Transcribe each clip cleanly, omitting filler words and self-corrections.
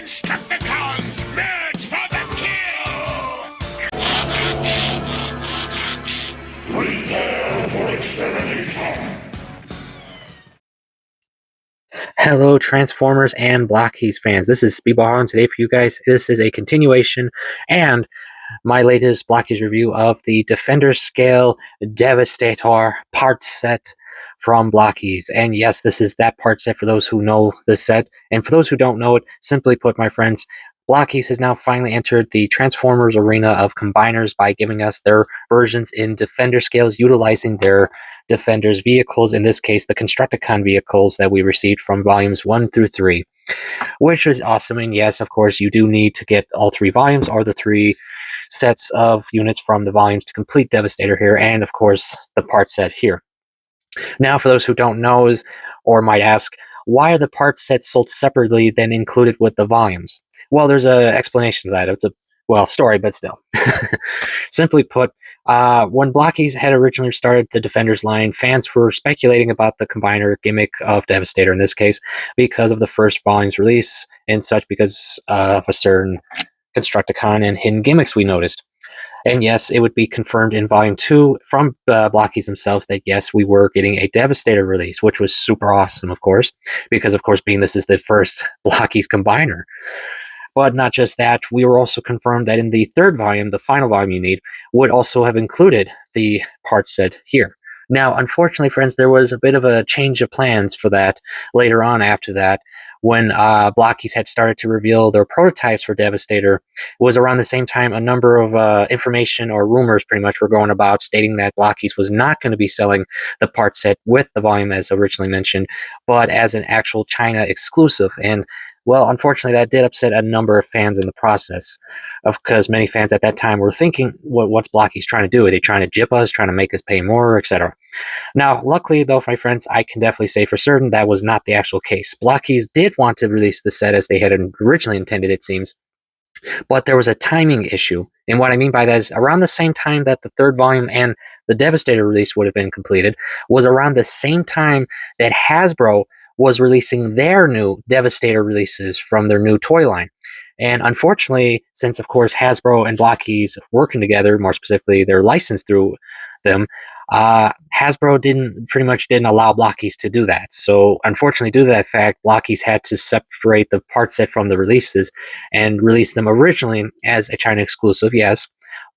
Constructicons, merge for the kill! Prepare for extermination! Hello, Transformers and Blokees fans. This is Speedball on today for you guys. This is a continuation and my latest Blokees review of the Defender Scale Devastator part set from Blokees. And yes, this is that part set for those who know the set. And for those who don't know it, simply put, my friends, Blokees has now finally entered the Transformers arena of combiners by giving us their versions in Defender scales, utilizing their Defenders vehicles, in this case the Constructicon vehicles that we received from volumes 1 through 3, which is awesome. And yes, of course, you do need to get all 3 volumes or the 3 sets of units from the volumes to complete Devastator here, and of course the part set here. Now, for those who don't know or might ask, why are the part sets sold separately than included with the volumes? Well, there's an explanation to that. It's a story, but still. Simply put, when Blokees had originally started the Defenders line, fans were speculating about the combiner gimmick of Devastator in this case because of the first volume's release and such, because of a certain Constructicon and hidden gimmicks we noticed. And yes, it would be confirmed in Volume 2 from Blokees themselves that yes, we were getting a Devastator release, which was super awesome, of course, because of course being this is the first Blokees combiner. But not just that, we were also confirmed that in the 3rd volume, the final volume you need, would also have included the part set here. Now, unfortunately, friends, there was a bit of a change of plans for that later on after that, when Blokees had started to reveal their prototypes for Devastator. It was around the same time a number of information or rumors pretty much were going about stating that Blokees was not going to be selling the part set with the volume as originally mentioned, but as an actual China exclusive. And well, unfortunately, that did upset a number of fans in the process, because many fans at that time were thinking, what's Blokees trying to do? Are they trying to jip us, trying to make us pay more, etc.? Now, luckily, though, my friends, I can definitely say for certain that was not the actual case. Blokees did want to release the set as they had originally intended, it seems, but there was a timing issue. And what I mean by that is around the same time that the 3rd volume and the Devastator release would have been completed was around the same time that Hasbro was releasing their new Devastator releases from their new toy line. And unfortunately, since of course Hasbro and Blokees working together, more specifically they're licensed through them, Hasbro pretty much didn't allow Blokees to do that. So unfortunately, due to that fact, Blokees had to separate the part set from the releases and release them originally as a China exclusive, yes,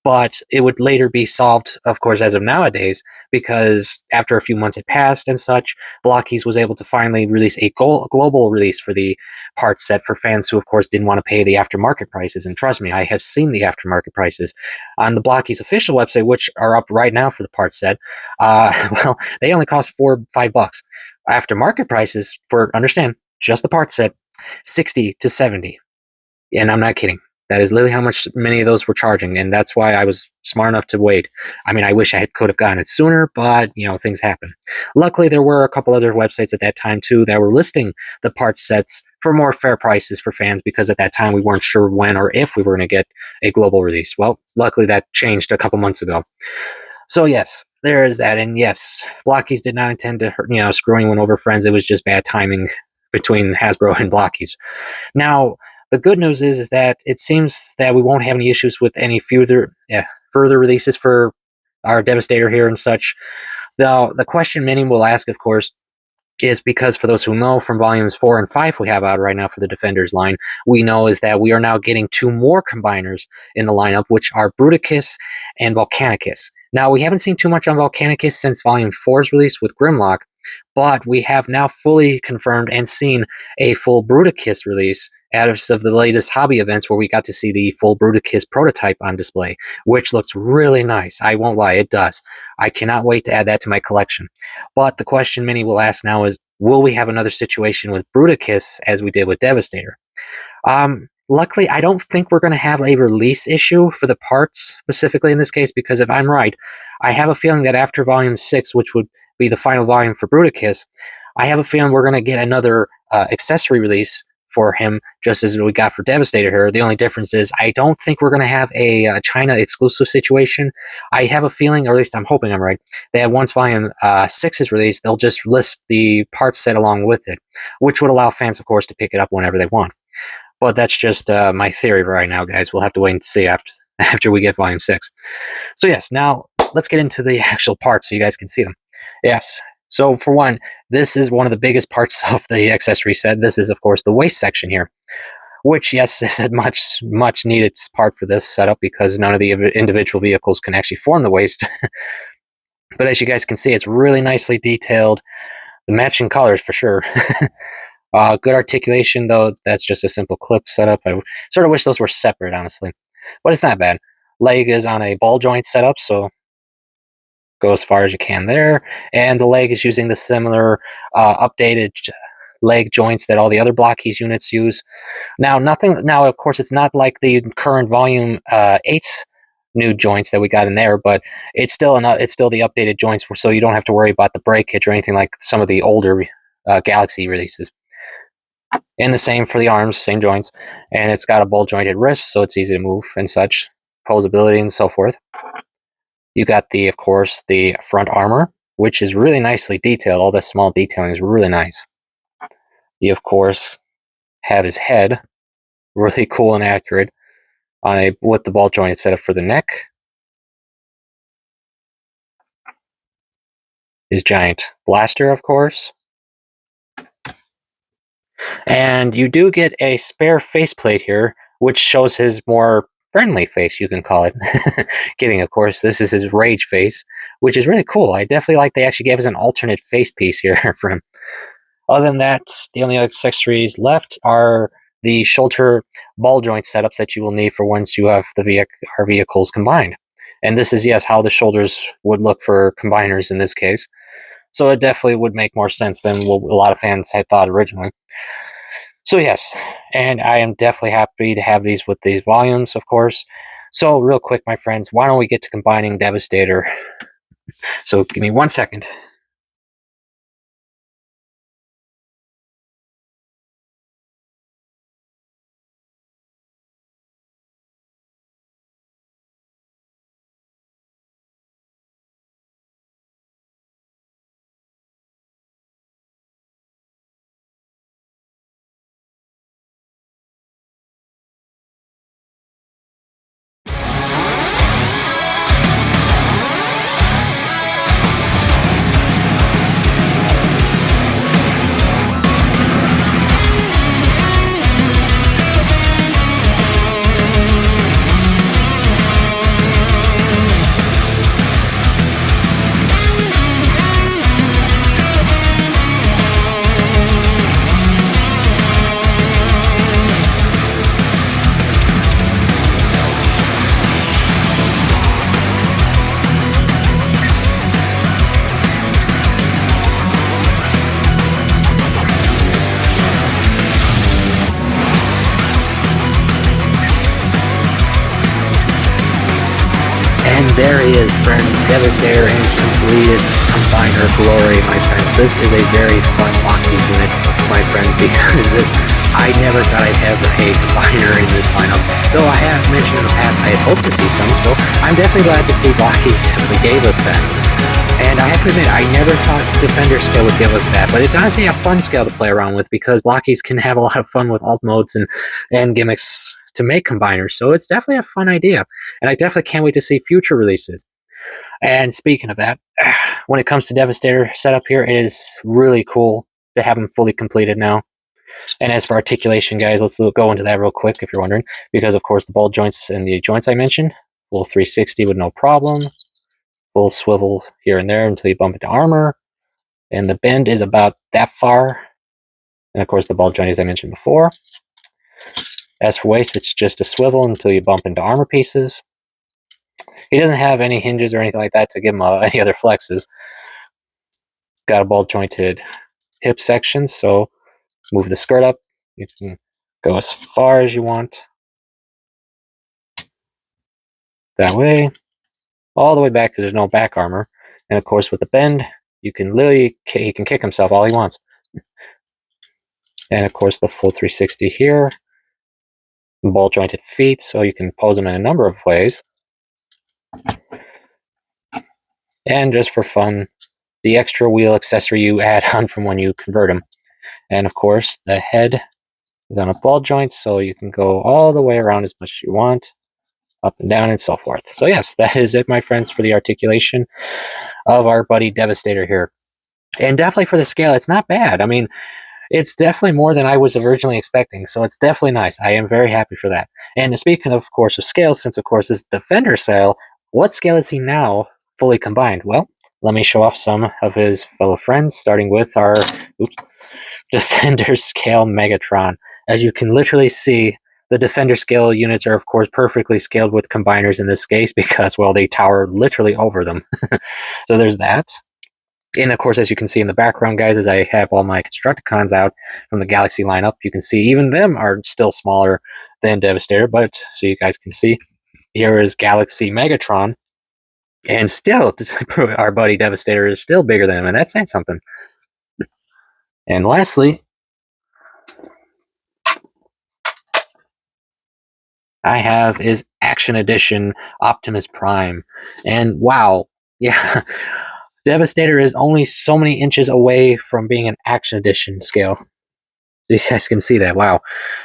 but it would later be solved, of course, as of nowadays, because after a few months had passed and such, Blokees was able to finally release a global release for the part set for fans who, of course, didn't want to pay the aftermarket prices. And trust me, I have seen the aftermarket prices on the Blokees official website, which are up right now for the part set. Well, they only cost $4-5. Aftermarket prices for, understand, just the part set, 60 to 70. And I'm not kidding. That is literally how much many of those were charging, and that's why I was smart enough to wait. I mean, I wish I could have gotten it sooner, but, you know, things happen. Luckily, there were a couple other websites at that time, too, that were listing the part sets for more fair prices for fans, because at that time we weren't sure when or if we were going to get a global release. Well, luckily that changed a couple months ago. So, yes, there is that, and yes, Blokees did not intend to, screw anyone over, friends. It was just bad timing between Hasbro and Blokees. Now, the good news is that it seems that we won't have any issues with any further releases for our Devastator here and such. The question many will ask, of course, is because for those who know from volumes 4 and 5 we have out right now for the Defenders line, we know is that we are now getting 2 more combiners in the lineup, which are Bruticus and Volcanicus. Now, we haven't seen too much on Volcanicus since Volume 4's release with Grimlock, but we have now fully confirmed and seen a full Bruticus release out of the latest hobby events, where we got to see the full Bruticus prototype on display, which looks really nice. I won't lie, it does. I cannot wait to add that to my collection. But the question many will ask now is, will we have another situation with Bruticus as we did with Devastator? Luckily, I don't think we're going to have a release issue for the parts, specifically in this case, because if I'm right, I have a feeling that after Volume 6, which would be the final volume for Bruticus, I have a feeling we're going to get another accessory release for him, just as we got for Devastator here. The only difference is I don't think we're going to have a China exclusive situation. I have a feeling, or at least I'm hoping I'm right, that once Volume 6 is released, they'll just list the parts set along with it, which would allow fans, of course, to pick it up whenever they want. But that's just my theory right now, guys. We'll have to wait and see after we get Volume 6. So yes, now let's get into the actual parts so you guys can see them. Yes. So for one, this is one of the biggest parts of the accessory set. This is, of course, the waist section here, which, yes, is a much needed part for this setup because none of the individual vehicles can actually form the waist. But as you guys can see, it's really nicely detailed. The matching colors for sure. Good articulation, though. That's just a simple clip setup. I sort of wish those were separate, honestly. But it's not bad. Leg is on a ball joint setup, so go as far as you can there. And the leg is using the similar updated leg joints that all the other Blokees units use. Now, of course, it's not like the current Volume 8's new joints that we got in there, but it's still the updated joints, so you don't have to worry about the breakage or anything like some of the older Galaxy releases. And the same for the arms, same joints. And it's got a ball jointed wrist, so it's easy to move and such, posability and so forth. You got of course, the front armor, which is really nicely detailed. All this small detailing is really nice. You, of course, have his head, really cool and accurate, with the ball jointed setup for the neck. His giant blaster, of course. And you do get a spare faceplate here, which shows his more friendly face, you can call it. Kidding, of course. This is his rage face, which is really cool. I definitely like they actually gave us an alternate face piece here for him. Other than that, the only accessories left are the shoulder ball joint setups that you will need for once you have our vehicles combined. And this is, yes, how the shoulders would look for combiners in this case. So it definitely would make more sense than what a lot of fans had thought originally. So yes, and I am definitely happy to have these with these volumes, of course. So real quick, my friends, why don't we get to combining Devastator? So give me 1 second. And there he is, friends. Devastator and his completed combiner glory, my friends. This is a very fun Blokees unit, my friends, because I never thought I'd have a combiner in this lineup. Though I have mentioned in the past I had hoped to see some, so I'm definitely glad to see Blokees definitely gave us that. And I have to admit, I never thought Defender scale would give us that, but it's honestly a fun scale to play around with because Blokees can have a lot of fun with alt modes and gimmicks to make combiners, so it's definitely a fun idea, and I definitely can't wait to see future releases. And speaking of that, when it comes to Devastator setup here, it is really cool to have them fully completed now. And as for articulation, guys, let's go into that real quick if you're wondering, because of course the ball joints and the joints I mentioned, full 360 with no problem, full swivel here and there until you bump into armor, and the bend is about that far, and of course the ball joint as I mentioned before. As for waist, it's just a swivel until you bump into armor pieces. He doesn't have any hinges or anything like that to give him any other flexes. Got a ball jointed hip section, so move the skirt up. You can go as far as you want. That way. All the way back because there's no back armor. And of course with the bend, he can kick himself all he wants. And of course the full 360 here. Ball jointed feet, so you can pose them in a number of ways. And just for fun, the extra wheel accessory you add on from when you convert them. And of course, the head is on a ball joint, so you can go all the way around as much as you want, up and down and so forth. So yes, that is it, my friends, for the articulation of our buddy Devastator here. And definitely for the scale, it's not bad. I mean, it's definitely more than I was originally expecting, so it's definitely nice. I am very happy for that. And speaking of course of scale, since of course this Defender scale, what scale is he now fully combined? Well, let me show off some of his fellow friends, starting with our Defender scale Megatron. As you can literally see, the Defender scale units are of course perfectly scaled with combiners in this case because, well, they tower literally over them. So there's that. And of course, as you can see in the background, guys, as I have all my Constructicons out from the Galaxy lineup, you can see even them are still smaller than Devastator, but so you guys can see, here is Galaxy Megatron, and still, our buddy Devastator is still bigger than him, and that's saying something. And lastly, I have is Action Edition Optimus Prime, and wow, yeah, Devastator is only so many inches away from being an Action Edition scale. You guys can see that, wow.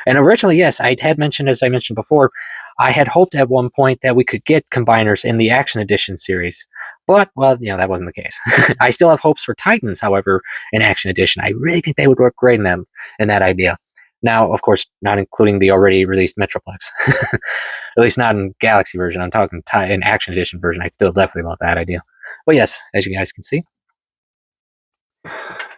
And originally, yes, I had mentioned, as I mentioned before, I had hoped at one point that we could get combiners in the Action Edition series. But, well, that wasn't the case. I still have hopes for Titans, however, in Action Edition. I really think they would work great in that idea. Now, of course, not including the already released Metroplex. At least not in Galaxy version. I'm talking in Action Edition version. I still definitely love that idea. But yes, as you guys can see.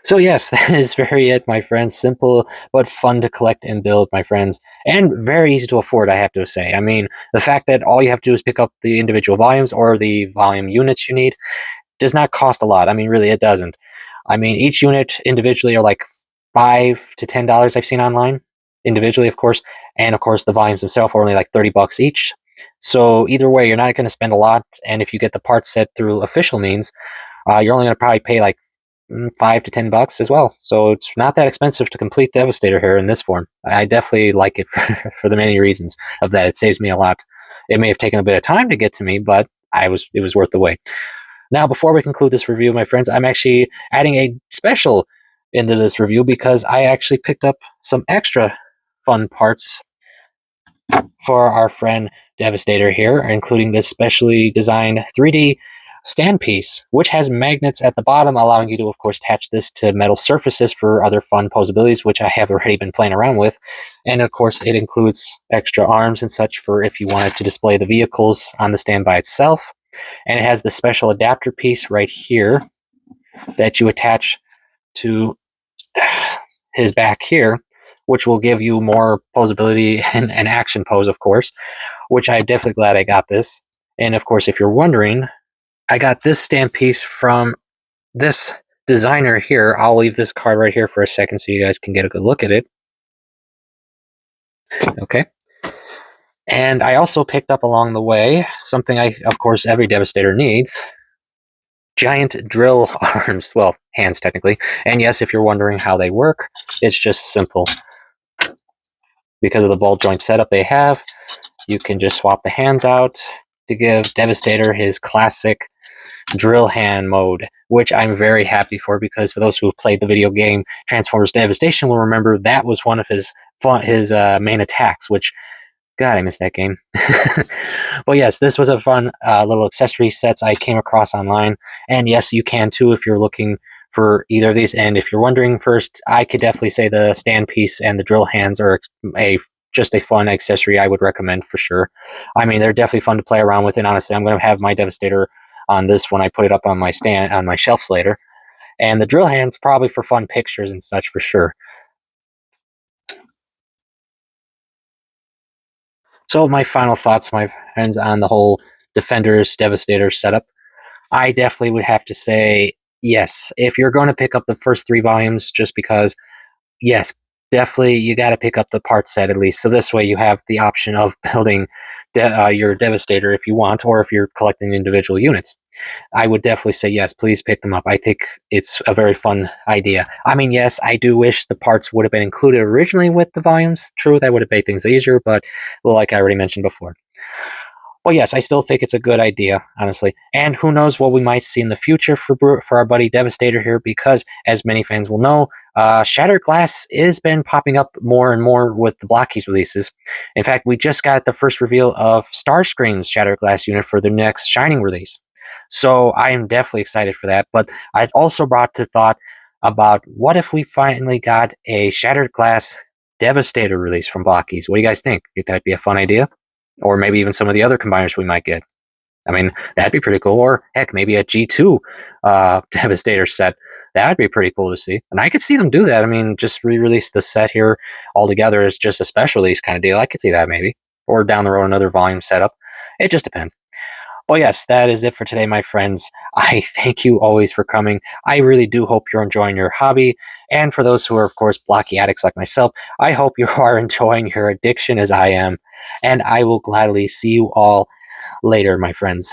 So yes, that is very it, my friends. Simple but fun to collect and build, my friends, and very easy to afford, I have to say. I mean, the fact that all you have to do is pick up the individual volumes or the volume units you need does not cost a lot. I mean, really, it doesn't. I mean, each unit individually are like $5 to $10 I've seen online, individually, of course, and of course the volumes themselves are only like $30 each. So either way, you're not going to spend a lot, and if you get the parts set through official means, you're only going to probably pay like $5 to $10 as well. So it's not that expensive to complete Devastator here in this form. I definitely like it for the many reasons of that. It saves me a lot. It may have taken a bit of time to get to me, but it was worth the wait. Now, before we conclude this review, my friends, I'm actually adding a special into this review because I actually picked up some extra fun parts for our friend Devastator here, including this specially designed 3D stand piece, which has magnets at the bottom, allowing you to, of course, attach this to metal surfaces for other fun posabilities, which I have already been playing around with. And of course, it includes extra arms and such for if you wanted to display the vehicles on the stand by itself. And it has the special adapter piece right here that you attach to his back here, which will give you more posability and action pose, of course, which I'm definitely glad I got this. And of course, if you're wondering, I got this stand piece from this designer here. I'll leave this card right here for a second so you guys can get a good look at it. Okay. And I also picked up along the way something of course, every Devastator needs. Giant drill arms. Well, hands technically. And yes, if you're wondering how they work, it's just simple. Because of the ball joint setup they have, you can just swap the hands out to give Devastator his classic drill hand mode, which I'm very happy for because for those who have played the video game Transformers Devastation will remember that was one of his main attacks, which, God, I missed that game. Well, yes, this was a fun little accessory sets I came across online, and yes, you can too if you're looking for either of these. And if you're wondering first, I could definitely say the stand piece and the drill hands are just a fun accessory I would recommend for sure. I mean, they're definitely fun to play around with, and honestly, I'm going to have my Devastator on this when I put it up on my shelves later. And the drill hands probably for fun pictures and such for sure. So my final thoughts, my friends, on the whole Defenders Devastator setup. I definitely would have to say yes. If you're going to pick up the first 3 volumes, just because, yes, definitely you got to pick up the part set at least. So this way you have the option of building your Devastator if you want, or if you're collecting individual units. I would definitely say yes, please pick them up. I think it's a very fun idea. I mean, yes, I do wish the parts would have been included originally with the volumes. True, that would have made things easier, but like I already mentioned before. Well, yes, I still think it's a good idea, honestly. And who knows what we might see in the future for our buddy Devastator here, because as many fans will know, Shattered Glass has been popping up more and more with the Blokees releases. In fact, we just got the first reveal of Starscream's Shattered Glass unit for the next Shining release. So I am definitely excited for that. But I also brought to thought about what if we finally got a Shattered Glass Devastator release from Blokees. What do you guys think? Think that'd be a fun idea? Or maybe even some of the other combiners we might get. I mean, that'd be pretty cool. Or heck, maybe a G2 Devastator set. That'd be pretty cool to see. And I could see them do that. I mean, just re-release the set here altogether as just a special release kind of deal. I could see that maybe. Or down the road, another volume setup. It just depends. Well, yes, that is it for today, my friends. I thank you always for coming. I really do hope you're enjoying your hobby. And for those who are, of course, blocky addicts like myself, I hope you are enjoying your addiction as I am. And I will gladly see you all later, my friends.